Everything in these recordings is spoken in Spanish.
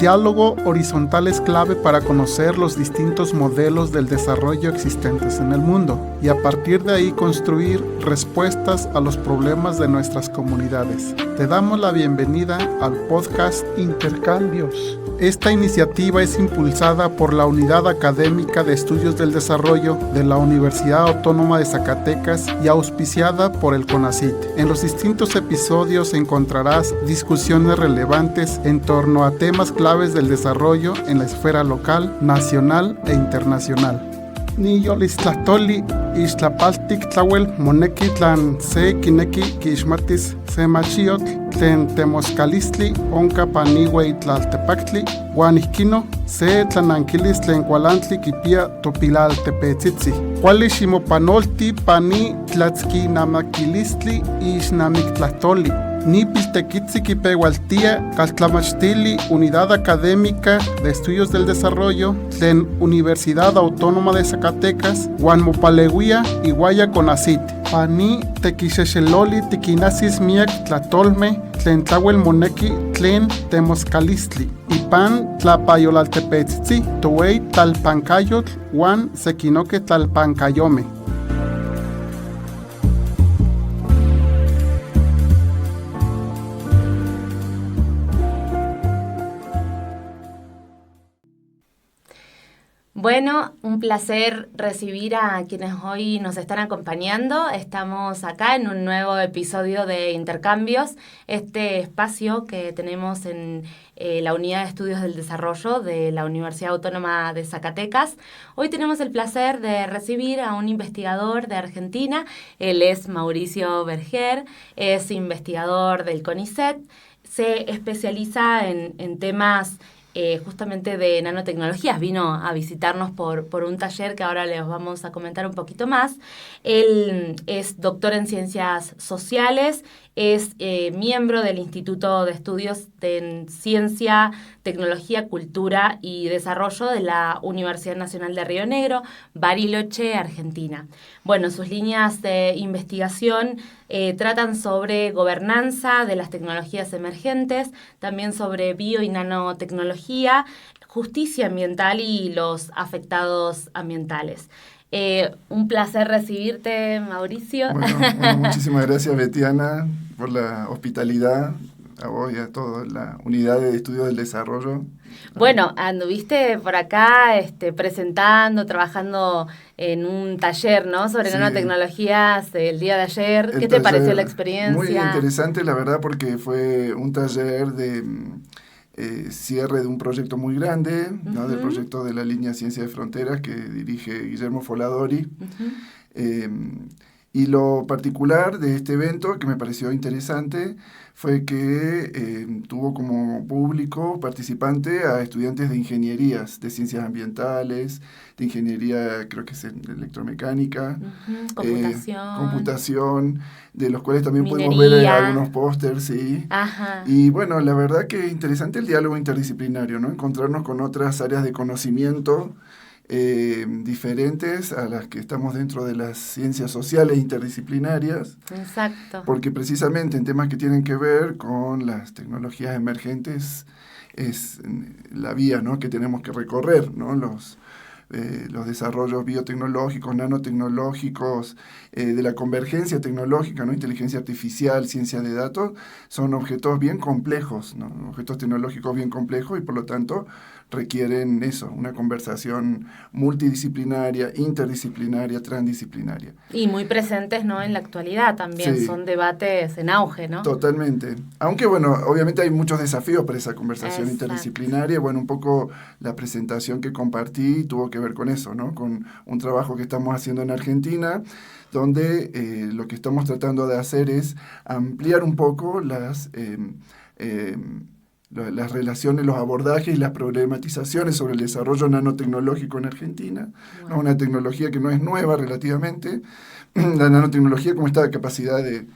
diálogo horizontal es clave para conocer los distintos modelos del desarrollo existentes en el mundo y a partir de ahí construir respuestas a los problemas de nuestras comunidades. Te damos la bienvenida al podcast Intercambios. Esta iniciativa es impulsada por la Unidad Académica de Estudios del Desarrollo de la Universidad Autónoma de Zacatecas y auspiciada por el CONACYT. En los distintos episodios encontrarás discusiones relevantes en torno a temas claves del desarrollo en la esfera local, nacional e internacional. Niyolistlahtoli ixtlapaltik tlauel moneki tlan se kineki kixmatis se machiotl tlen temoskalistli onka paniuei tlaltepaktli uan ihkino se tlanankilis tlen kualantli kipia topilaltepetzitzi. Kuali ximopanolti pani tlatzkinamakilistli ixnamiktlahtoli. Nipiltequitzi kipeualtia caltlamachtili Unidad Académica de Estudios del Desarrollo tlen Universidad Autónoma de Zacatecas uan mopaleuia iguaya CONACYT. Pani tequixexeloli tiquinasis miak tlatolme tlen tlauel moneki tlen temoskalistli. Ipan tlapayolaltepetzitzi towei tlalpancayotl uan sekinoke tlalpancayome. Bueno, un placer recibir a quienes hoy nos están acompañando. Estamos acá en un nuevo episodio de Intercambios, este espacio que tenemos en la Unidad de Estudios del Desarrollo de la Universidad Autónoma de Zacatecas. Hoy tenemos el placer de recibir a un investigador de Argentina. Él es Mauricio Berger, es investigador del CONICET, se especializa en temas justamente de nanotecnologías. Vino a visitarnos por un taller que ahora les vamos a comentar un poquito más. Él es doctor en Ciencias Sociales, es miembro del Instituto de Estudios en Ciencia, Tecnología, Cultura y Desarrollo de la Universidad Nacional de Río Negro, Bariloche, Argentina. Bueno, sus líneas de investigación tratan sobre gobernanza de las tecnologías emergentes, también sobre bio y nanotecnología, justicia ambiental y los afectados ambientales. Un placer recibirte, Mauricio. Bueno, muchísimas gracias, Betiana, por la hospitalidad, a vos y a toda la Unidad de Estudios del Desarrollo. Bueno, anduviste por acá presentando, trabajando en un taller, ¿no? Sobre nanotecnologías el día de ayer. ¿Qué te pareció la experiencia? Muy interesante, la verdad, porque fue un taller de cierre de un proyecto muy grande, ¿no? Del proyecto de la línea Ciencia de Fronteras que dirige Guillermo Foladori. Y lo particular de este evento, que me pareció interesante, fue que tuvo como público participante a estudiantes de ingenierías, de ciencias ambientales, de ingeniería, creo que es electromecánica, computación, de los cuales también pudimos ver algunos pósters, sí. Ajá. Y bueno, la verdad que interesante el diálogo interdisciplinario, ¿no? Encontrarnos con otras áreas de conocimiento diferentes a las que estamos dentro de las ciencias sociales interdisciplinarias. Exacto. Porque precisamente en temas que tienen que ver con las tecnologías emergentes es la vía, ¿no? Que tenemos que recorrer, ¿no? Los desarrollos biotecnológicos, nanotecnológicos, de la convergencia tecnológica, ¿no? Inteligencia artificial, ciencia de datos, son objetos bien complejos, ¿no? Objetos tecnológicos bien complejos y por lo tanto requieren eso, una conversación multidisciplinaria, interdisciplinaria, transdisciplinaria. Y muy presentes, ¿no? En la actualidad también, sí. Son debates en auge, ¿no? Totalmente. Aunque, bueno, obviamente hay muchos desafíos para esa conversación interdisciplinaria. Bueno, un poco la presentación que compartí tuvo que ver con eso, ¿no? Con un trabajo que estamos haciendo en Argentina, donde lo que estamos tratando de hacer es ampliar un poco las relaciones, los abordajes y las problematizaciones sobre el desarrollo nanotecnológico en Argentina. Wow. ¿No? Una tecnología que no es nueva relativamente. La nanotecnología como esta capacidad de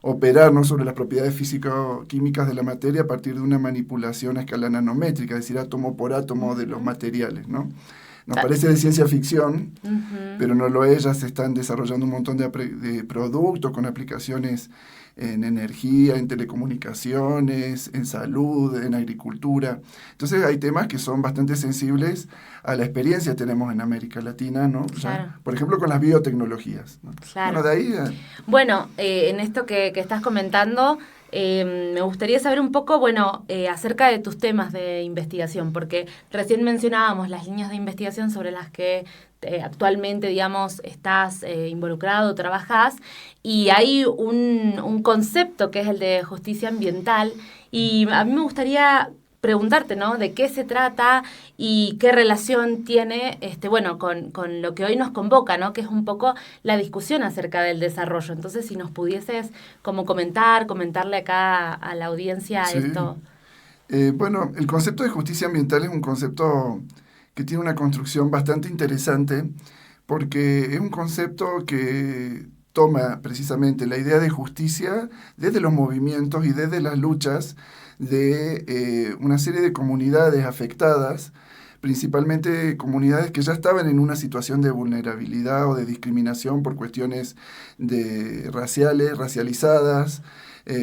operar, ¿no? Sobre las propiedades físico-químicas de la materia a partir de una manipulación a escala nanométrica, es decir, átomo por átomo de los materiales, ¿no? Nos parece de ciencia ficción, pero no lo es. Ya se están desarrollando un montón de productos con aplicaciones en energía, en telecomunicaciones, en salud, en agricultura. Entonces hay temas que son bastante sensibles a la experiencia que tenemos en América Latina, ¿no? Claro. Por ejemplo, con las biotecnologías, ¿no? Claro. Bueno, de ahí... Bueno, en esto que estás comentando, me gustaría saber un poco, acerca de tus temas de investigación, porque recién mencionábamos las líneas de investigación sobre las que actualmente, digamos, estás involucrado, trabajás, y hay un concepto que es el de justicia ambiental, y a mí me gustaría preguntarte, ¿no? De qué se trata y qué relación tiene, con lo que hoy nos convoca, ¿no? Que es un poco la discusión acerca del desarrollo. Entonces, si nos pudieses como comentarle acá a la audiencia Sí. esto. Bueno, el concepto de justicia ambiental es un concepto que tiene una construcción bastante interesante porque es un concepto que toma precisamente la idea de justicia desde los movimientos y desde las luchas de una serie de comunidades afectadas, principalmente comunidades que ya estaban en una situación de vulnerabilidad o de discriminación por cuestiones racializadas,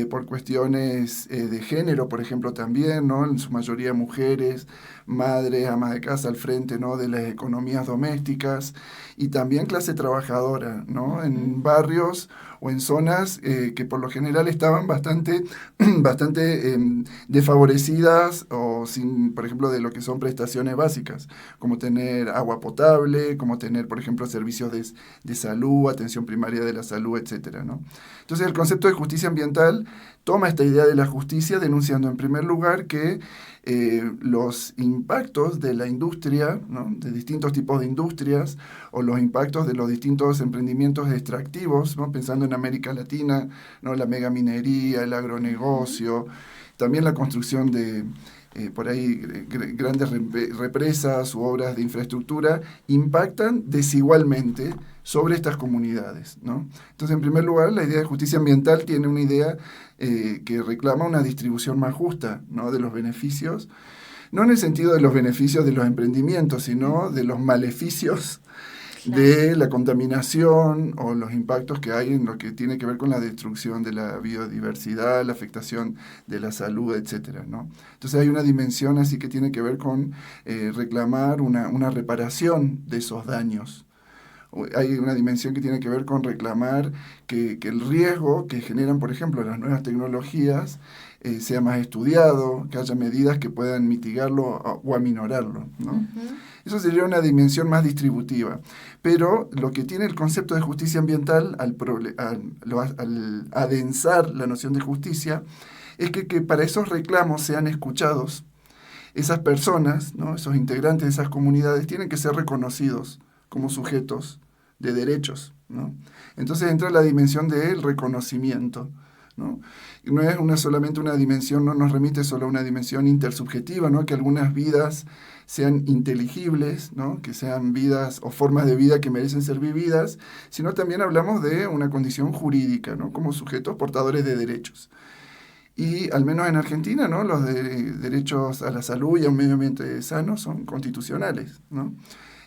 por cuestiones de género, por ejemplo, también, ¿no? En su mayoría mujeres, madres, amas de casa al frente, ¿no? De las economías domésticas y también clase trabajadora, ¿no? En barrios o en zonas que por lo general estaban bastante desfavorecidas o sin, por ejemplo, de lo que son prestaciones básicas, como tener agua potable, como tener, por ejemplo, servicios de salud, atención primaria de la salud, etcétera, ¿no? Entonces, el concepto de justicia ambiental toma esta idea de la justicia denunciando en primer lugar que los impactos de la industria, ¿no? De distintos tipos de industrias, o los impactos de los distintos emprendimientos extractivos, ¿no? Pensando en América Latina, ¿no? La megaminería, el agronegocio, también la construcción de por ahí grandes represas u obras de infraestructura, impactan desigualmente sobre estas comunidades, ¿no? Entonces, en primer lugar, la idea de justicia ambiental tiene una idea que reclama una distribución más justa, ¿no? De los beneficios, no en el sentido de los beneficios de los emprendimientos, sino de los maleficios de la contaminación o los impactos que hay en lo que tiene que ver con la destrucción de la biodiversidad, la afectación de la salud, etcétera, ¿no? Entonces hay una dimensión así que tiene que ver con reclamar una reparación de esos daños. Hay una dimensión que tiene que ver con reclamar que el riesgo que generan, por ejemplo, las nuevas tecnologías sea más estudiado, que haya medidas que puedan mitigarlo o aminorarlo, ¿no? Uh-huh. Eso sería una dimensión más distributiva. Pero lo que tiene el concepto de justicia ambiental al adensar la noción de justicia es que para esos reclamos sean escuchados, esas personas, ¿no? Esos integrantes de esas comunidades tienen que ser reconocidos como sujetos de derechos, ¿no? Entonces entra la dimensión del reconocimiento, ¿no? Y no es solamente una dimensión, no nos remite solo a una dimensión intersubjetiva, ¿no? Que algunas vidas sean inteligibles, ¿no? Que sean vidas o formas de vida que merecen ser vividas, sino también hablamos de una condición jurídica, ¿no? Como sujetos portadores de derechos. Y al menos en Argentina, ¿no? Los derechos a la salud y a un medio ambiente sano son constitucionales, ¿no?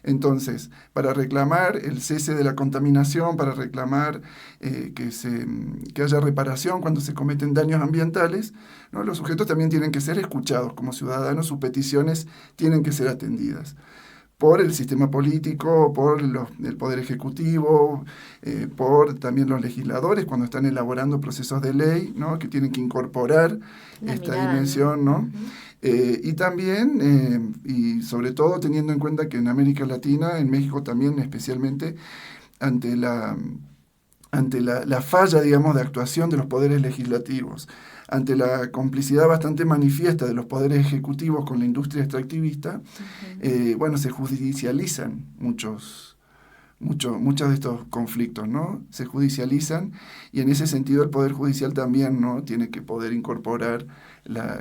Entonces, para reclamar el cese de la contaminación, para reclamar que haya reparación cuando se cometen daños ambientales, ¿no? Los sujetos también tienen que ser escuchados como ciudadanos, sus peticiones tienen que ser atendidas por el sistema político, por el Poder Ejecutivo, por también los legisladores cuando están elaborando procesos de ley, ¿no? Que tienen que incorporar esta dimensión, ¿no? Uh-huh. Y también, y sobre todo teniendo en cuenta que en América Latina, en México también especialmente, ante la falla, digamos, de actuación de los poderes legislativos, ante la complicidad bastante manifiesta de los poderes ejecutivos con la industria extractivista, uh-huh. Se judicializan muchos de estos conflictos, ¿no? Se judicializan y en ese sentido el Poder Judicial también, ¿no? Tiene que poder incorporar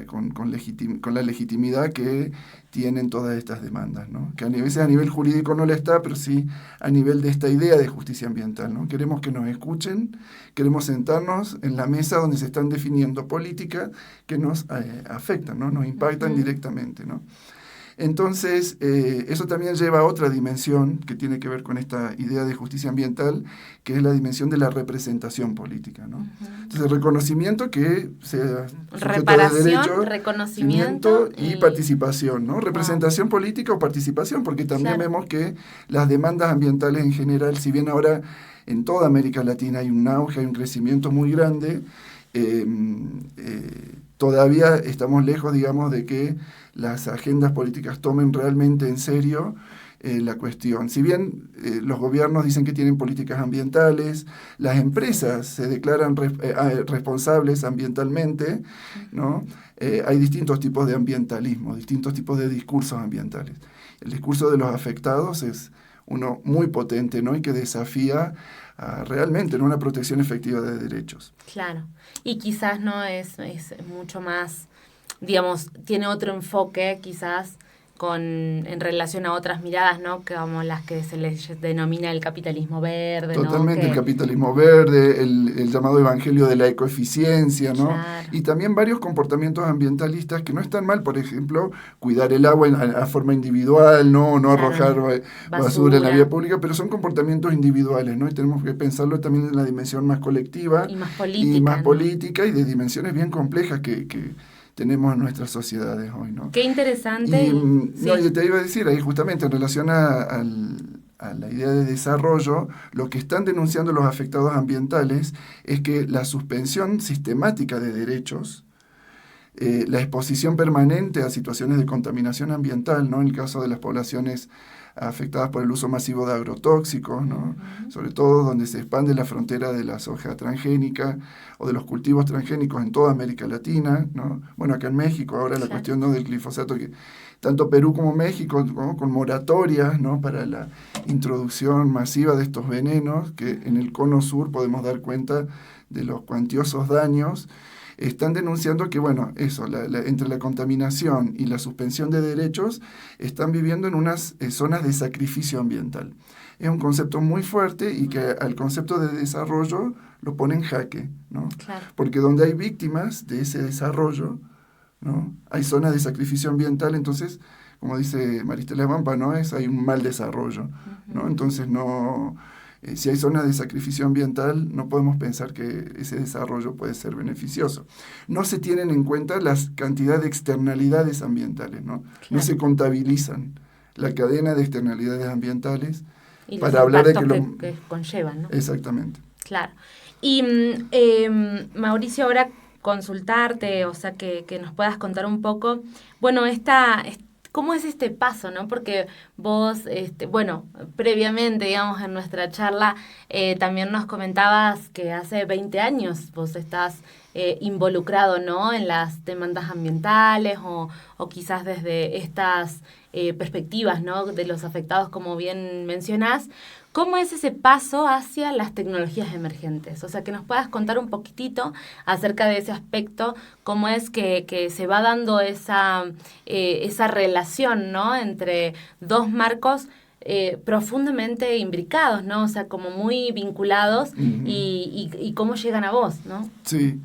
con la legitimidad que tienen todas estas demandas, ¿no? Que a nivel jurídico no la está, pero sí a nivel de esta idea de justicia ambiental, ¿no? Queremos que nos escuchen, queremos sentarnos en la mesa donde se están definiendo políticas que nos afectan, ¿no? Nos impactan uh-huh. directamente, ¿no? Entonces, eso también lleva a otra dimensión que tiene que ver con esta idea de justicia ambiental, que es la dimensión de la representación política, ¿no? Entonces, reconocimiento que sea reparación, de derecho, reconocimiento y participación, ¿no? Representación política o participación, porque también vemos que las demandas ambientales en general, si bien ahora en toda América Latina hay un auge, hay un crecimiento muy grande, todavía estamos lejos, digamos, de que las agendas políticas tomen realmente en serio la cuestión. Si bien los gobiernos dicen que tienen políticas ambientales, las empresas se declaran responsables ambientalmente, ¿no? Hay distintos tipos de ambientalismo, distintos tipos de discursos ambientales. El discurso de los afectados es uno muy potente, ¿no? Y que desafía realmente en una protección efectiva de derechos. Claro, y quizás no es mucho más, digamos, tiene otro enfoque quizás en relación a otras miradas, ¿no? Como las que se les denomina el capitalismo verde, Totalmente, ¿no? el capitalismo verde, el llamado evangelio de la ecoeficiencia, ¿no? Claro. Y también varios comportamientos ambientalistas que no están mal, por ejemplo, cuidar el agua a forma individual, no arrojar basura en la vía pública, pero son comportamientos individuales, ¿no? Y tenemos que pensarlo también en la dimensión más colectiva y más política y de dimensiones bien complejas que tenemos en nuestras sociedades hoy, ¿no? Qué interesante. Y te iba a decir ahí justamente en relación a la idea de desarrollo, lo que están denunciando los afectados ambientales es que la suspensión sistemática de derechos, la exposición permanente a situaciones de contaminación ambiental, ¿no? En el caso de las poblaciones afectadas por el uso masivo de agrotóxicos, ¿no? Sobre todo donde se expande la frontera de la soja transgénica o de los cultivos transgénicos en toda América Latina, ¿no? Bueno, acá en México ahora la cuestión, ¿no?, del glifosato, que tanto Perú como México, ¿no?, con moratorias, ¿no?, para la introducción masiva de estos venenos, que en el cono sur podemos dar cuenta de los cuantiosos daños. Están denunciando que, bueno, eso, entre la contaminación y la suspensión de derechos, están viviendo en unas zonas de sacrificio ambiental. Es un concepto muy fuerte y que al concepto de desarrollo lo pone en jaque, ¿no? Claro. Porque donde hay víctimas de ese desarrollo, ¿no?, hay zonas de sacrificio ambiental, entonces, como dice Maristela Vampa, ¿no?, hay un mal desarrollo, ¿no? Entonces, si hay zonas de sacrificio ambiental, no podemos pensar que ese desarrollo puede ser beneficioso. No se tienen en cuenta las cantidad de externalidades ambientales, ¿no? Claro. No se contabilizan la cadena de externalidades ambientales y para hablar de que conllevan, ¿no? Exactamente. Claro. Y Mauricio, ahora consultarte, o sea, que nos puedas contar un poco, bueno, ¿cómo es este paso, no? Porque vos, previamente, digamos, en nuestra charla, también nos comentabas que hace 20 años vos estás involucrado, ¿no?, en las demandas ambientales o quizás desde estas perspectivas, ¿no?, de los afectados, como bien mencionás. ¿Cómo es ese paso hacia las tecnologías emergentes? O sea, que nos puedas contar un poquitito acerca de ese aspecto, cómo es que se va dando esa relación, ¿no?, entre dos marcos profundamente imbricados, ¿no? O sea, como muy vinculados y cómo llegan a vos, ¿no? Sí.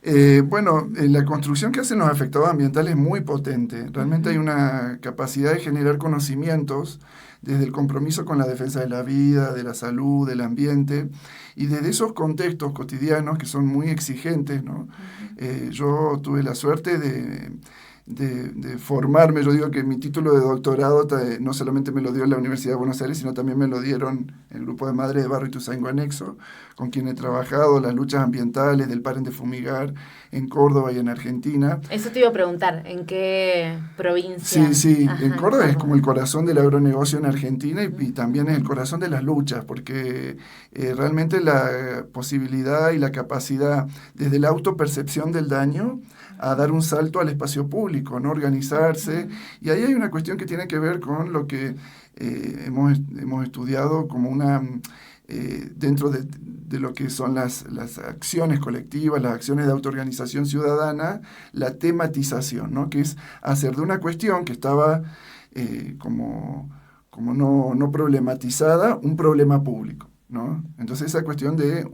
La construcción que hacen los afectados ambientales es muy potente. Realmente hay una capacidad de generar conocimientos desde el compromiso con la defensa de la vida, de la salud, del ambiente, y desde esos contextos cotidianos que son muy exigentes, ¿no? Yo tuve la suerte de formarme. Yo digo que mi título de doctorado no solamente me lo dio la Universidad de Buenos Aires, sino también me lo dieron el Grupo de Madres de Barro Ituzaingó Anexo, con quien he trabajado las luchas ambientales del Paren de Fumigar en Córdoba y en Argentina. Eso te iba a preguntar, ¿en qué provincia? Sí, en Córdoba es como el corazón del agronegocio en Argentina y también es el corazón de las luchas, porque realmente la posibilidad y la capacidad desde la autopercepción del daño a dar un salto al espacio público, ¿no?, organizarse. Y ahí hay una cuestión que tiene que ver con lo que hemos estudiado como dentro de lo que son las acciones colectivas, las acciones de autoorganización ciudadana, la tematización, ¿no?, que es hacer de una cuestión que estaba como no problematizada un problema público, ¿no? Entonces esa cuestión de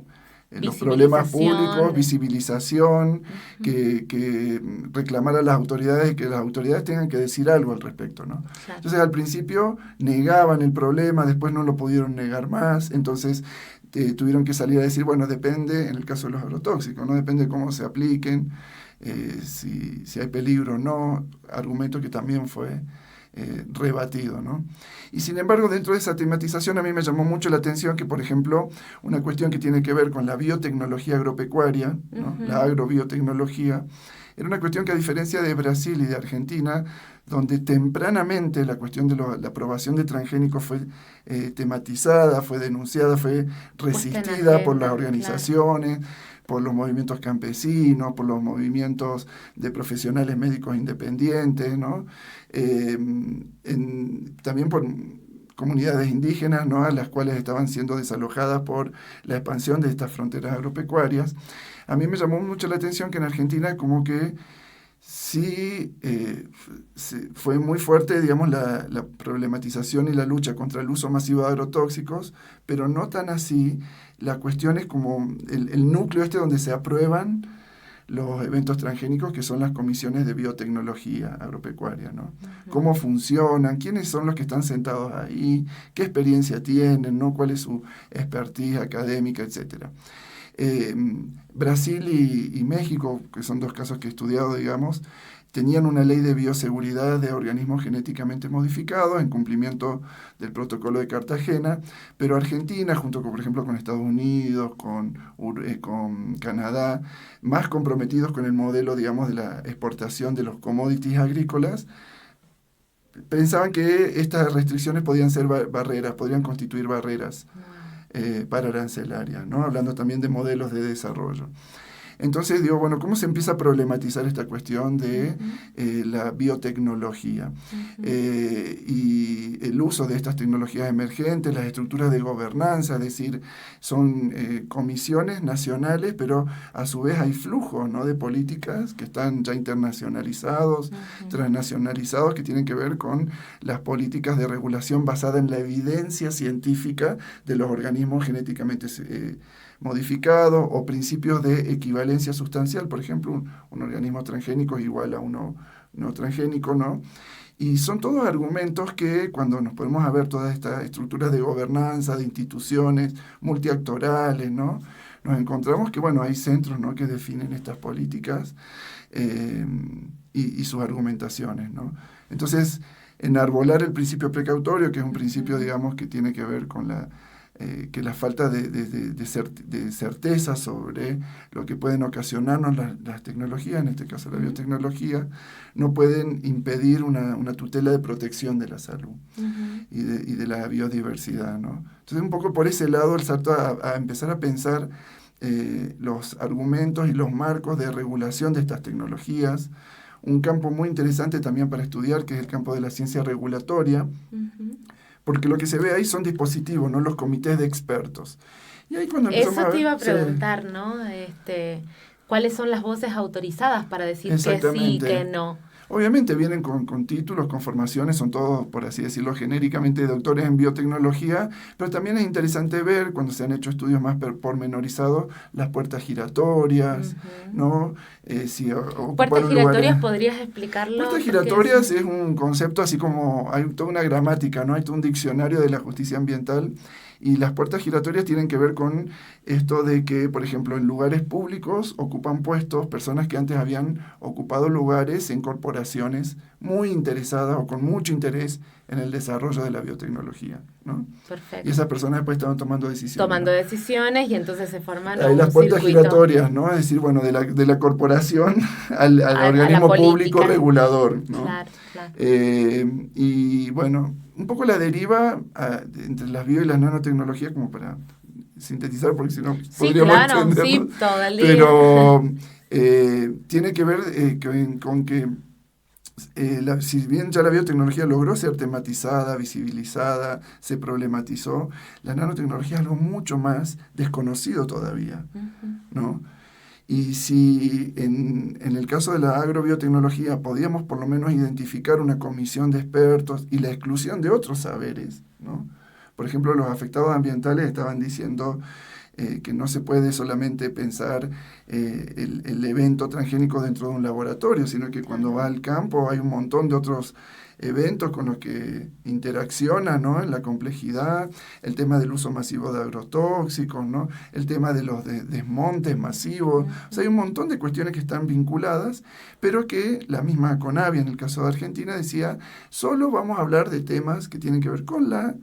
los problemas públicos, visibilización, que reclamar a las autoridades, que las autoridades tengan que decir algo al respecto, ¿no? Claro. Entonces, al principio negaban el problema, después no lo pudieron negar más, entonces tuvieron que salir a decir, bueno, depende, en el caso de los agrotóxicos, ¿no? Depende de cómo se apliquen, si hay peligro o no, argumento que también fue rebatido, ¿no? Y sin embargo, dentro de esa tematización a mí me llamó mucho la atención que, por ejemplo, una cuestión que tiene que ver con la biotecnología agropecuaria, ¿no? La agrobiotecnología, era una cuestión que, a diferencia de Brasil y de Argentina, donde tempranamente la cuestión de la aprobación de transgénicos fue tematizada, fue denunciada, fue resistida por las organizaciones, claro, por los movimientos campesinos, por los movimientos de profesionales médicos independientes, ¿no? También por comunidades indígenas, ¿no? A las cuales estaban siendo desalojadas por la expansión de estas fronteras agropecuarias. A mí me llamó mucho la atención que en Argentina como que sí fue muy fuerte, digamos, la problematización y la lucha contra el uso masivo de agrotóxicos, pero no tan así la cuestión es como el núcleo donde se aprueban los eventos transgénicos, que son las comisiones de biotecnología agropecuaria, ¿no? Uh-huh. ¿Cómo funcionan? ¿Quiénes son los que están sentados ahí? ¿Qué experiencia tienen? ¿No? ¿Cuál es su expertise académica, etcétera? Brasil y México, que son dos casos que he estudiado, digamos, tenían una ley de bioseguridad de organismos genéticamente modificados en cumplimiento del protocolo de Cartagena, pero Argentina, junto con, por ejemplo, con Estados Unidos, con Canadá, más comprometidos con el modelo, digamos, de la exportación de los commodities agrícolas, pensaban que estas restricciones podían ser barreras, podrían constituir barreras para arancelarias, ¿no? Hablando también de modelos de desarrollo. Entonces digo, bueno, ¿cómo se empieza a problematizar esta cuestión de la biotecnología? Y el uso de estas tecnologías emergentes, las estructuras de gobernanza, es decir, son comisiones nacionales, pero a su vez hay flujos, ¿no? De políticas que están ya internacionalizados, transnacionalizados, que tienen que ver con las políticas de regulación basada en la evidencia científica de los organismos genéticamente modificado, o principios de equivalencia sustancial, por ejemplo, un organismo transgénico es igual a uno no transgénico, ¿no? Y son todos argumentos que, cuando nos ponemos a ver todas estas estructuras de gobernanza, de instituciones multiactorales, ¿no? Nos encontramos que, bueno, hay centros, ¿no? Que definen estas políticas y sus argumentaciones, ¿no? Entonces, enarbolar el principio precautorio, que es un principio, digamos, que tiene que ver con que la falta de certeza sobre lo que pueden ocasionarnos las tecnologías, en este caso la biotecnología, no pueden impedir una tutela de protección de la salud y de la biodiversidad, ¿no? Entonces, un poco por ese lado el salto a empezar a pensar los argumentos y los marcos de regulación de estas tecnologías. Un campo muy interesante también para estudiar, que es el campo de la ciencia regulatoria, porque lo que se ve ahí son dispositivos, ¿no? Los comités de expertos. Y ahí cuando eso te iba a preguntar, ¿no? ¿Cuáles son las voces autorizadas para decir que sí y que no? Obviamente vienen con títulos, con formaciones, son todos, por así decirlo, genéricamente doctores en biotecnología, pero también es interesante ver, cuando se han hecho estudios más pormenorizados, las puertas giratorias, ¿no? ¿Puertas giratorias podrías explicarlo? Puertas giratorias es un concepto así como, hay toda una gramática, ¿no? Hay todo un diccionario de la justicia ambiental, y las puertas giratorias tienen que ver con esto de que, por ejemplo, en lugares públicos ocupan puestos personas que antes habían ocupado lugares en corporaciones muy interesadas o con mucho interés en el desarrollo de la biotecnología, ¿no? Perfecto. Y esas personas después estaban tomando decisiones. Tomando decisiones, y entonces se forman hay las puertas giratorias, ¿no? Es decir, bueno, de la corporación al organismo público regulador, ¿no? Claro, claro. Y bueno, un poco la deriva entre las bio y las nanotecnologías, como para sintetizar, porque si no podríamos extendernos. Sí, todo el día. Pero tiene que ver con que si bien ya la biotecnología logró ser tematizada, visibilizada, se problematizó, la nanotecnología es algo mucho más desconocido todavía, ¿no? Y si en el caso de la agrobiotecnología podíamos por lo menos identificar una comisión de expertos y la exclusión de otros saberes, ¿no? Por ejemplo, los afectados ambientales estaban diciendo, que no se puede solamente pensar el evento transgénico dentro de un laboratorio, sino que cuando va al campo hay un montón de otros eventos con los que interacciona, ¿no? En la complejidad, el tema del uso masivo de agrotóxicos, ¿no? El tema de los desmontes masivos. O sea, hay un montón de cuestiones que están vinculadas, pero que la misma CONAVI, en el caso de Argentina, decía, solo vamos a hablar de temas que tienen que ver con la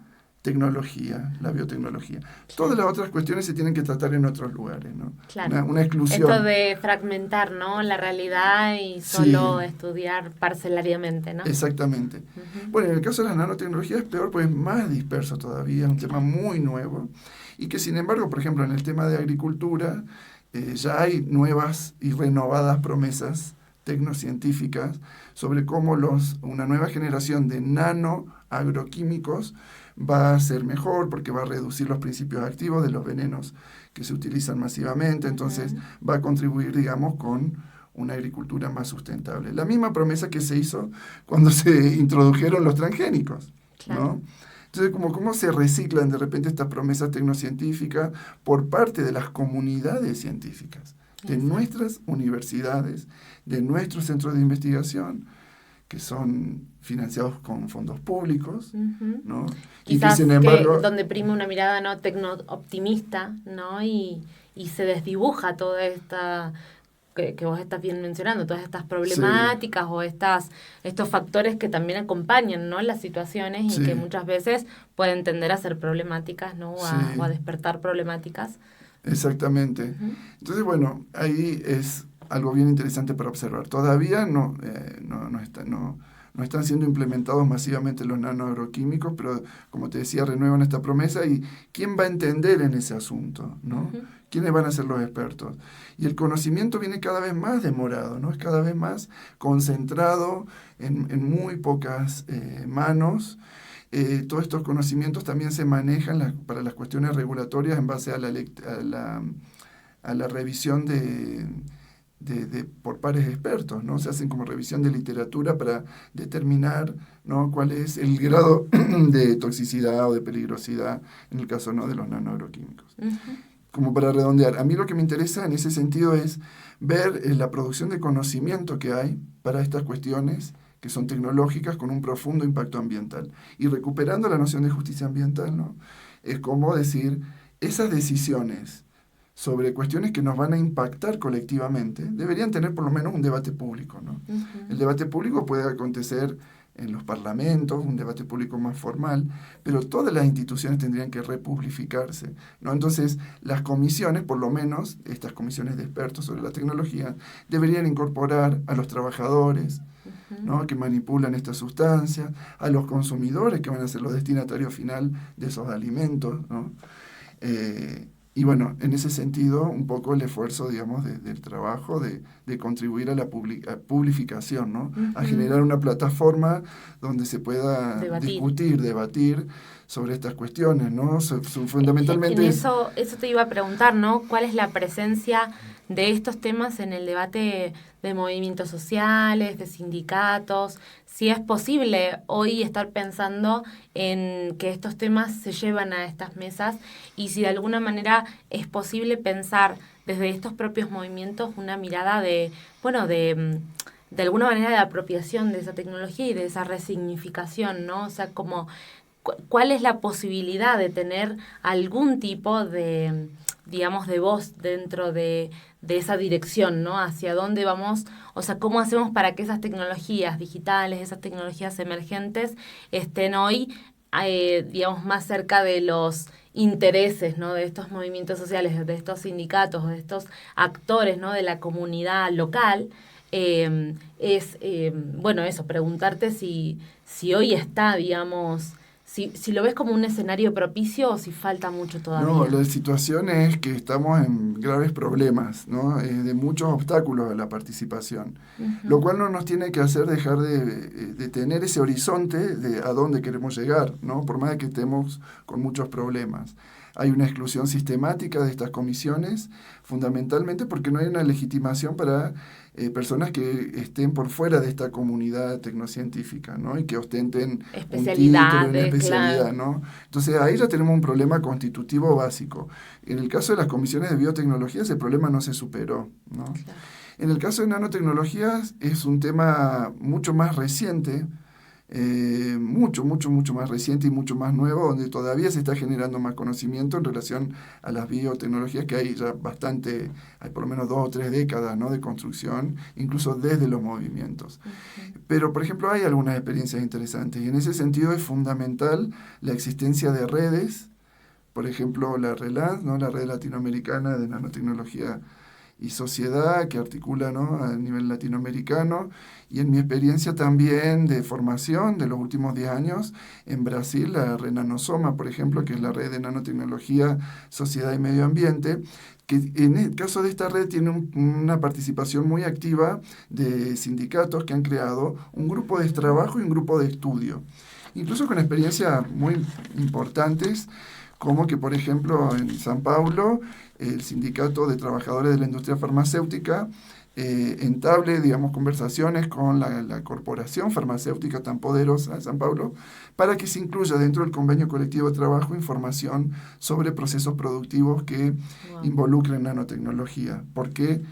tecnología, la biotecnología. Todas las otras cuestiones se tienen que tratar en otros lugares, ¿no? Claro. Una exclusión. Esto de fragmentar, ¿no? La realidad y solo estudiar parcelariamente, ¿no? Exactamente. Uh-huh. Bueno, en el caso de las nanotecnologías es peor, pues es más disperso todavía, es un tema muy nuevo, y que sin embargo, por ejemplo, en el tema de agricultura, ya hay nuevas y renovadas promesas tecnocientíficas sobre cómo una nueva generación de nanoagroquímicos va a ser mejor porque va a reducir los principios activos de los venenos que se utilizan masivamente, entonces va a contribuir, digamos, con una agricultura más sustentable. La misma promesa que se hizo cuando se introdujeron los transgénicos, ¿no? Entonces, ¿cómo se reciclan de repente estas promesas tecnocientíficas por parte de las comunidades científicas, de nuestras universidades, de nuestros centros de investigación, que son financiados con fondos públicos, ¿no? Quizás y que, sin embargo, donde prime una mirada no tecno-optimista, ¿no? Y se desdibuja toda esta, que vos estás bien mencionando, todas estas problemáticas o estos factores que también acompañan, ¿no? Las situaciones y que muchas veces pueden tender a ser problemáticas, ¿no? O a despertar problemáticas. Exactamente. Entonces, bueno, ahí es algo bien interesante para observar. Todavía no están siendo implementados masivamente los nanoagroquímicos, pero como te decía, renuevan esta promesa y ¿quién va a entender en ese asunto, ¿no? ¿Quiénes van a ser los expertos? Y el conocimiento viene cada vez más demorado, ¿no? Es cada vez más concentrado en muy pocas manos. Todos estos conocimientos también se manejan para las cuestiones regulatorias en base a la revisión por pares expertos, ¿no? Se hacen como revisión de literatura para determinar, ¿no? Cuál es el grado de toxicidad o de peligrosidad en el caso, ¿no? De los nanoagroquímicos. Como para redondear, a mí lo que me interesa en ese sentido es ver la producción de conocimiento que hay para estas cuestiones que son tecnológicas con un profundo impacto ambiental. Y recuperando la noción de justicia ambiental, ¿no? Es como decir, esas decisiones sobre cuestiones que nos van a impactar colectivamente deberían tener por lo menos un debate público, ¿no? El debate público puede acontecer en los parlamentos, un debate público más formal, pero todas las instituciones tendrían que republificarse, ¿no? Entonces, las comisiones, por lo menos, estas comisiones de expertos sobre la tecnología, deberían incorporar a los trabajadores, ¿no? Que manipulan estas sustancias, a los consumidores que van a ser los destinatarios final de esos alimentos, ¿no? Y bueno, en ese sentido, un poco el esfuerzo, digamos, del trabajo de contribuir a la publificación, ¿no? A generar una plataforma donde se pueda debatir sobre estas cuestiones, ¿no? Fundamentalmente... Eso te iba a preguntar, ¿no? ¿Cuál es la presencia de estos temas en el debate de movimientos sociales, de sindicatos? Si es posible hoy estar pensando en que estos temas se llevan a estas mesas y si de alguna manera es posible pensar desde estos propios movimientos una mirada de alguna manera de apropiación de esa tecnología y de esa resignificación, ¿no? O sea, como ¿cuál es la posibilidad de tener algún tipo de, digamos, de voz dentro de esa dirección, ¿no? Hacia dónde vamos, o sea, cómo hacemos para que esas tecnologías digitales, esas tecnologías emergentes estén hoy, digamos, más cerca de los intereses, ¿no? De estos movimientos sociales, de estos sindicatos, de estos actores, ¿no? De la comunidad local. Preguntarte si hoy está, digamos... Si lo ves como un escenario propicio o si falta mucho todavía. No, la situación es que estamos en graves problemas, ¿no? De muchos obstáculos a la participación, lo cual no nos tiene que hacer dejar de tener ese horizonte de a dónde queremos llegar, ¿no? Por más de que estemos con muchos problemas. hay una exclusión sistemática de estas comisiones, fundamentalmente porque no hay una legitimación para personas que estén por fuera de esta comunidad tecnocientífica, ¿no? Y que ostenten un título, una especialidad, claro, ¿no? Entonces ahí ya tenemos un problema constitutivo básico. En el caso de las comisiones de biotecnologías, el problema no se superó, ¿no? Claro. En el caso de nanotecnologías es un tema mucho más reciente, mucho más reciente y mucho más nuevo, donde todavía se está generando más conocimiento en relación a las biotecnologías, que hay ya bastante, hay por lo menos 2 o 3 décadas, ¿no?, de construcción, incluso desde los movimientos. Uh-huh. Pero, por ejemplo, hay algunas experiencias interesantes, y en ese sentido es fundamental la existencia de redes, por ejemplo, la RELAN, ¿no?, la Red Latinoamericana de Nanotecnología y Sociedad, que articula, ¿no?, a nivel latinoamericano, y en mi experiencia también de formación de los últimos 10 años, en Brasil, la Renanosoma, por ejemplo, que es la red de nanotecnología, sociedad y medio ambiente, que en el caso de esta red tiene una participación muy activa de sindicatos que han creado un grupo de trabajo y un grupo de estudio, incluso con experiencias muy importantes, como que, por ejemplo, en San Paulo, el Sindicato de Trabajadores de la Industria Farmacéutica entable, digamos, conversaciones con la corporación farmacéutica tan poderosa de San Paulo, para que se incluya dentro del convenio colectivo de trabajo información sobre procesos productivos que involucren nanotecnología, porque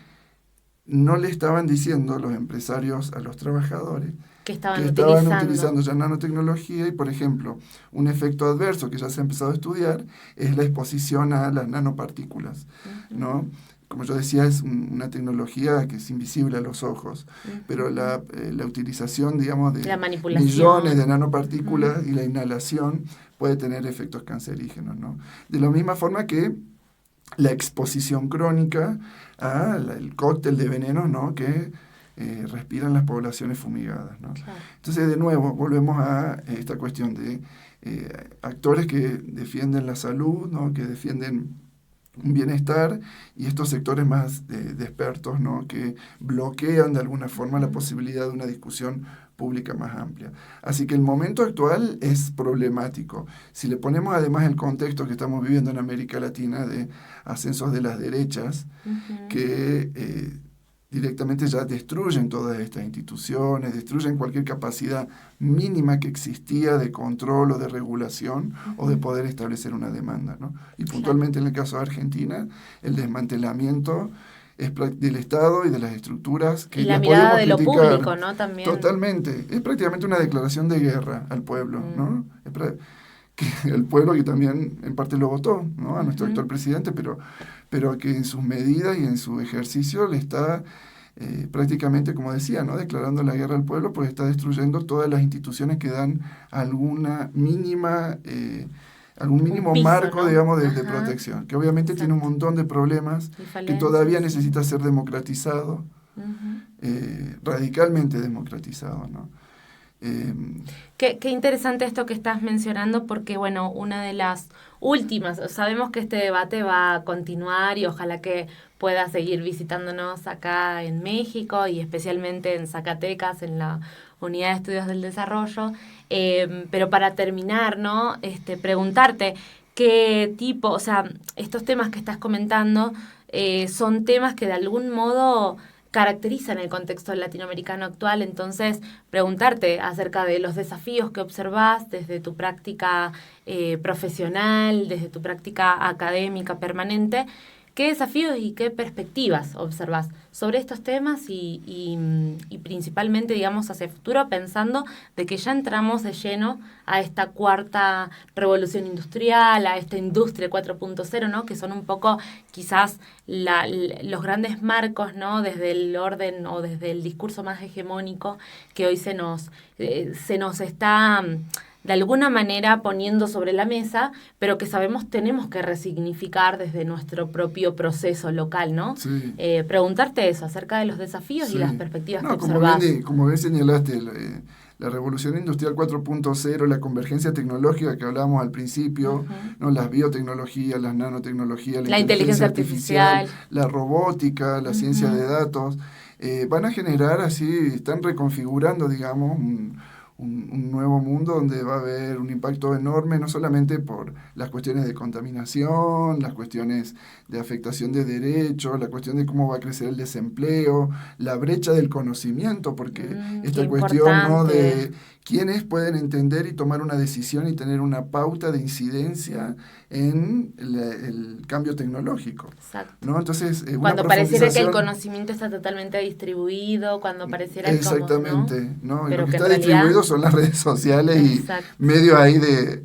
no le estaban diciendo los empresarios a los trabajadores que estaban utilizando ya nanotecnología, y por ejemplo, un efecto adverso que ya se ha empezado a estudiar es la exposición a las nanopartículas, uh-huh, ¿no? Como yo decía, es una tecnología que es invisible a los ojos, uh-huh, pero la utilización, digamos, de millones de nanopartículas, uh-huh, y la inhalación puede tener efectos cancerígenos, ¿no? De la misma forma que la exposición crónica al cóctel de venenos, ¿no?, que respiran las poblaciones fumigadas, ¿no? Claro. Entonces, de nuevo, volvemos a esta cuestión de actores que defienden la salud, ¿no?, que defienden un bienestar, y estos sectores más de expertos, ¿no?, que bloquean de alguna forma la posibilidad de una discusión pública más amplia. Así que el momento actual es problemático. Si le ponemos además el contexto que estamos viviendo en América Latina de ascensos de las derechas, uh-huh, que directamente ya destruyen todas estas instituciones, destruyen cualquier capacidad mínima que existía de control o de regulación, uh-huh, o de poder establecer una demanda, ¿no? Y puntualmente en el caso de Argentina, el desmantelamiento del Estado y de las estructuras que y la mirada de criticar, lo público, ¿no? También. Totalmente. Es prácticamente una declaración de guerra al pueblo, ¿no? Que el pueblo que también en parte lo votó, ¿no?, a nuestro actual presidente, pero que en sus medidas y en su ejercicio le está prácticamente, como decía, ¿no?, declarando la guerra al pueblo, pues está destruyendo todas las instituciones que dan algún mínimo piso, marco, ¿no?, digamos, de protección, que obviamente, exacto, tiene un montón de problemas, que todavía necesita ser democratizado, uh-huh, radicalmente democratizado, ¿no? Qué interesante esto que estás mencionando, porque bueno, una de las últimas, sabemos que este debate va a continuar y ojalá que pueda seguir visitándonos acá en México y especialmente en Zacatecas, en la Unidad de Estudios del Desarrollo, pero para terminar, ¿no?, preguntarte qué tipo, o sea, estos temas que estás comentando son temas que de algún modo caracterizan el contexto latinoamericano actual, entonces preguntarte acerca de los desafíos que observás desde tu práctica profesional, desde tu práctica académica permanente, ¿qué desafíos y qué perspectivas observás sobre estos temas y principalmente, digamos, hacia el futuro, pensando de que ya entramos de lleno a esta cuarta revolución industrial, a esta industria 4.0, ¿no?, que son un poco quizás los grandes marcos, ¿no?, desde el orden o desde el discurso más hegemónico que hoy se nos está de alguna manera poniendo sobre la mesa, pero que sabemos tenemos que resignificar desde nuestro propio proceso local, ¿no? Sí. Preguntarte eso, acerca de los desafíos, sí, y las perspectivas que observás. Como bien señalaste, la revolución industrial 4.0, la convergencia tecnológica que hablábamos al principio, uh-huh, ¿no?, las biotecnologías, las nanotecnologías, la inteligencia artificial, la robótica, la uh-huh, ciencia de datos, van a generar así, están reconfigurando, digamos, un nuevo mundo donde va a haber un impacto enorme, no solamente por las cuestiones de contaminación, las cuestiones de afectación de derechos, la cuestión de cómo va a crecer el desempleo, la brecha del conocimiento, porque esta cuestión, ¿no?, de quiénes pueden entender y tomar una decisión y tener una pauta de incidencia en el cambio tecnológico. Exacto. ¿No? Entonces, cuando pareciera que el conocimiento está totalmente distribuido, cuando pareciera exactamente, como, ¿no? Pero lo que está realidad... distribuido son las redes sociales. Exacto. Y medio ahí de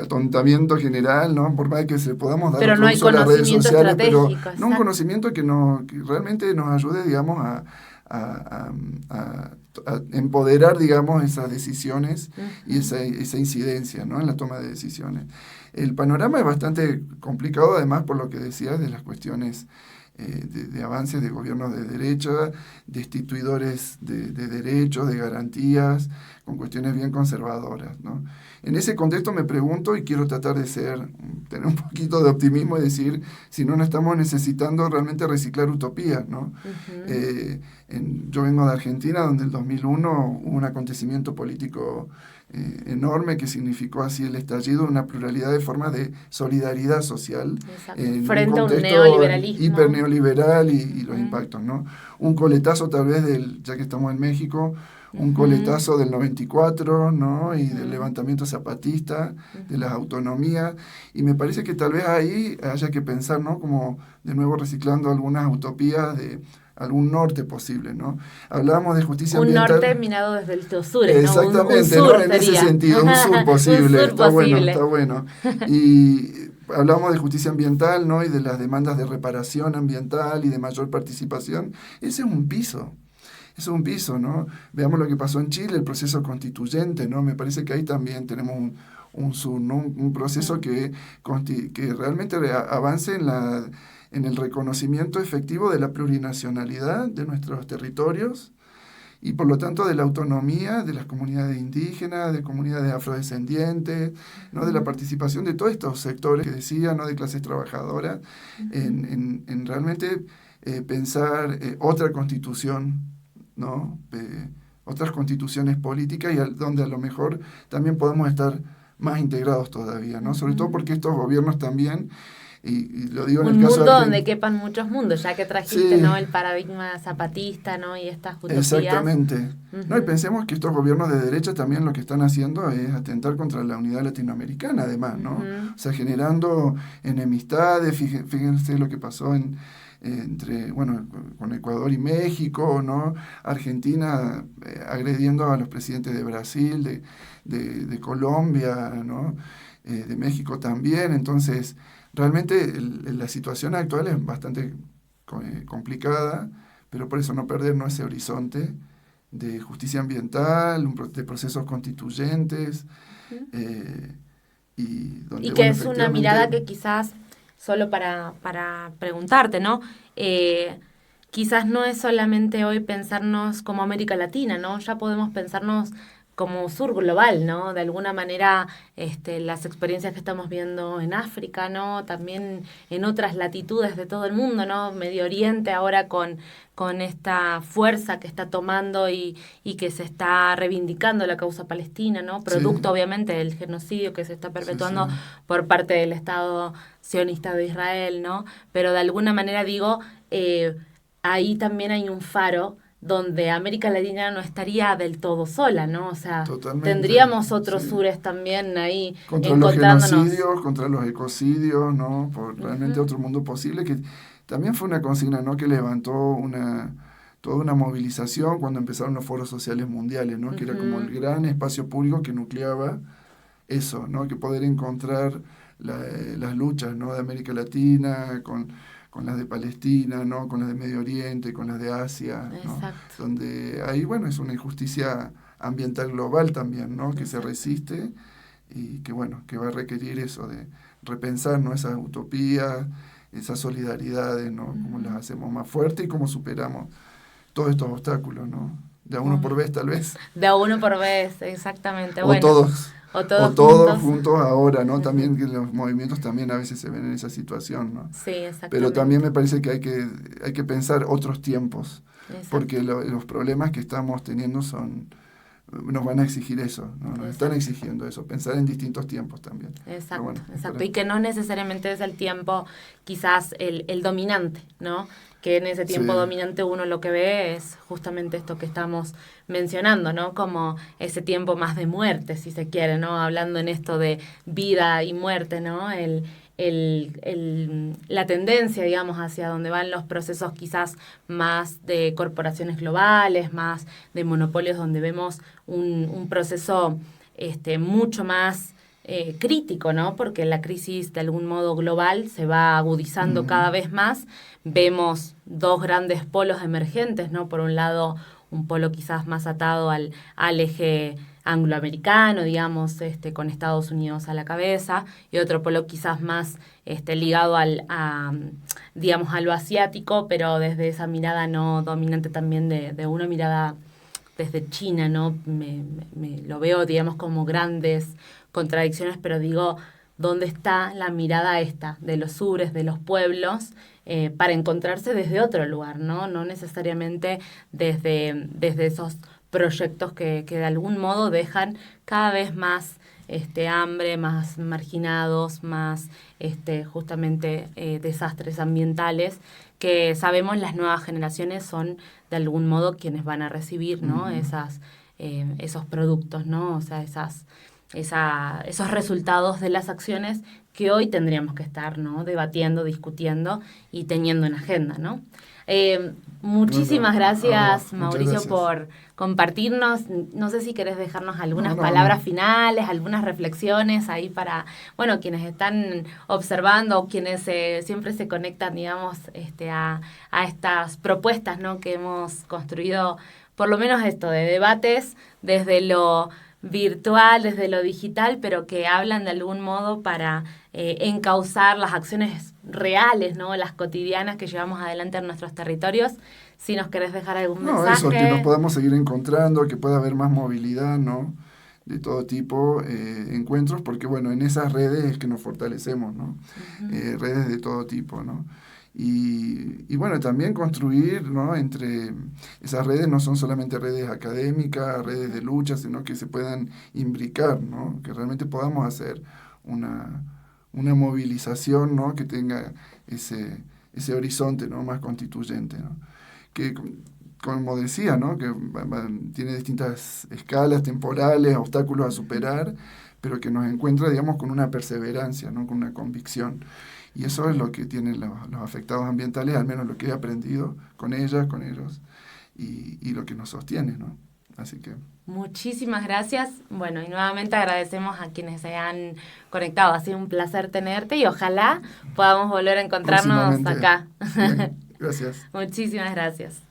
atontamiento general, ¿no? Por más que se podamos dar pero no hay uso a las redes sociales, pero exacto. no un conocimiento que realmente nos ayude, digamos, a empoderar, digamos, esas decisiones y esa incidencia, ¿no?, en la toma de decisiones. El panorama es bastante complicado, además, por lo que decías de las cuestiones de avances de gobiernos de derecha, destituidores de derechos, de garantías, con cuestiones bien conservadoras, ¿no? En ese contexto me pregunto, y quiero tratar de tener un poquito de optimismo y decir, si no estamos necesitando realmente reciclar utopías, ¿no? Yo vengo de Argentina, donde en el 2001 hubo un acontecimiento político enorme que significó así el estallido de una pluralidad de formas de solidaridad social en frente un contexto a un neoliberalismo hiperneoliberal y los impactos, ¿no? Un coletazo tal vez ya que estamos en México, un coletazo del 94, ¿no? Y del levantamiento zapatista, de las autonomías, y me parece que tal vez ahí haya que pensar, ¿no?, como de nuevo reciclando algunas utopías de algún norte posible, ¿no? Hablábamos de justicia ambiental. Un norte mirado desde el sur, ¿no? Exactamente, un sur, ¿no? En ese sentido, un sur posible. Un sur está posible. Bueno. Y hablamos de justicia ambiental, ¿no? Y de las demandas de reparación ambiental y de mayor participación. Ese es un piso. Eso es un piso, ¿no? Veamos lo que pasó en Chile, el proceso constituyente, ¿no? Me parece que ahí también tenemos un proceso que realmente avance en el reconocimiento efectivo de la plurinacionalidad de nuestros territorios y por lo tanto de la autonomía de las comunidades indígenas, de comunidades afrodescendientes, ¿no?, de la participación de todos estos sectores que decía, ¿no?, de clases trabajadoras, en realmente pensar otra constitución, ¿no? Otras constituciones políticas y donde a lo mejor también podemos estar más integrados todavía, ¿no? Sobre todo porque estos gobiernos también, y lo digo en el caso de... Un mundo donde quepan muchos mundos, ya que trajiste, ¿no?, el paradigma zapatista, ¿no?, y estas utopías. Exactamente. No, y pensemos que estos gobiernos de derecha también lo que están haciendo es atentar contra la unidad latinoamericana, además, ¿no? O sea, generando enemistades, fíjense lo que pasó con Ecuador y México, ¿no? Argentina agrediendo a los presidentes de Brasil, de Colombia, ¿no? De México también. Entonces, realmente la situación actual es bastante complicada, pero por eso no perdernos ese horizonte de justicia ambiental, de procesos constituyentes, y que es una mirada que quizás, solo para preguntarte, ¿no? Quizás no es solamente hoy pensarnos como América Latina, ¿no? Ya podemos pensarnos como sur global, ¿no? De alguna manera, las experiencias que estamos viendo en África, ¿no? También en otras latitudes de todo el mundo, ¿no? Medio Oriente ahora con esta fuerza que está tomando y que se está reivindicando la causa palestina, ¿no? Producto, obviamente, del genocidio que se está perpetuando por parte del Estado sionista de Israel, ¿no? Pero de alguna manera digo, ahí también hay un faro donde América Latina no estaría del todo sola, ¿no? O sea, tendríamos otros sures también ahí contra los genocidios, contra los ecocidios, ¿no? Por realmente otro mundo posible, que también fue una consigna, ¿no?, que levantó toda una movilización cuando empezaron los foros sociales mundiales, ¿no? Que era como el gran espacio público que nucleaba eso, ¿no? Que poder encontrar las luchas, ¿no?, de América Latina con las de Palestina, ¿no?, con las de Medio Oriente, con las de Asia, ¿no? Donde ahí, bueno, es una injusticia ambiental global también, ¿no?, que se resiste y que, bueno, que va a requerir eso de repensar, ¿no?, esas utopías, esas solidaridades, ¿no?, cómo las hacemos más fuertes y cómo superamos todos estos obstáculos, ¿no? De a uno por vez, tal vez. De a uno por vez, exactamente. O todos. O todos juntos ahora, ¿no? También que los movimientos también a veces se ven en esa situación, ¿no? Sí, exactamente. Pero también me parece que hay que pensar otros tiempos, porque los problemas que estamos teniendo son nos van a exigir eso, ¿no? Nos están exigiendo eso, pensar en distintos tiempos también. Exacto, bueno, exacto. Y que no necesariamente es el tiempo quizás el dominante, ¿no? Que en ese tiempo dominante uno lo que ve es justamente esto que estamos mencionando, ¿no? Como ese tiempo más de muerte, si se quiere, ¿no? Hablando en esto de vida y muerte, ¿no? La tendencia, digamos, hacia donde van los procesos quizás más de corporaciones globales, más de monopolios, donde vemos un proceso mucho más crítico, ¿no? Porque la crisis de algún modo global se va agudizando cada vez más. Vemos dos grandes polos emergentes, ¿no? Por un lado, un polo quizás más atado al eje angloamericano, digamos, con Estados Unidos a la cabeza, y otro polo quizás más ligado digamos, a lo asiático, pero desde esa mirada no dominante también de una mirada desde China, ¿no? Me lo veo, digamos, como grandes contradicciones, pero digo, ¿dónde está la mirada esta de los sures, de los pueblos, para encontrarse desde otro lugar, ¿no? No necesariamente desde esos proyectos que de algún modo dejan cada vez más hambre, más marginados, más justamente desastres ambientales, que sabemos las nuevas generaciones son de algún modo quienes van a recibir, ¿no? Esos productos, ¿no? O sea, esos resultados de las acciones que hoy tendríamos que estar, ¿no? Debatiendo, discutiendo y teniendo en agenda, ¿no? Muchísimas gracias, Mauricio, gracias por compartirnos. No sé si querés dejarnos algunas palabras finales, algunas reflexiones ahí para, bueno, quienes están observando o quienes siempre se conectan, digamos, a estas propuestas, ¿no? Que hemos construido, por lo menos esto, de debates desde lo virtual, desde lo digital, pero que hablan de algún modo para encauzar las acciones reales, ¿no? Las cotidianas que llevamos adelante en nuestros territorios. Si nos querés dejar algún mensaje. Eso, que nos podamos seguir encontrando, que pueda haber más movilidad, ¿no? De todo tipo, encuentros, porque bueno, en esas redes es que nos fortalecemos, ¿no? Redes de todo tipo, ¿no? Y bueno, también construir, ¿no? Entre esas redes no son solamente redes académicas, redes de lucha, sino que se puedan imbricar, ¿no? Que realmente podamos hacer una movilización, ¿no? Que tenga ese horizonte, ¿no? Más constituyente, ¿no? Que, como decía, ¿no? Que tiene distintas escalas temporales, obstáculos a superar, pero que nos encuentra, digamos, con una perseverancia, ¿no? Con una convicción. Y eso es lo que tienen los afectados ambientales, al menos lo que he aprendido con ellas, con ellos, y lo que nos sostiene, ¿no? Así que... Muchísimas gracias. Bueno, y nuevamente agradecemos a quienes se han conectado. Ha sido un placer tenerte y ojalá podamos volver a encontrarnos acá. Bien, gracias. Muchísimas gracias.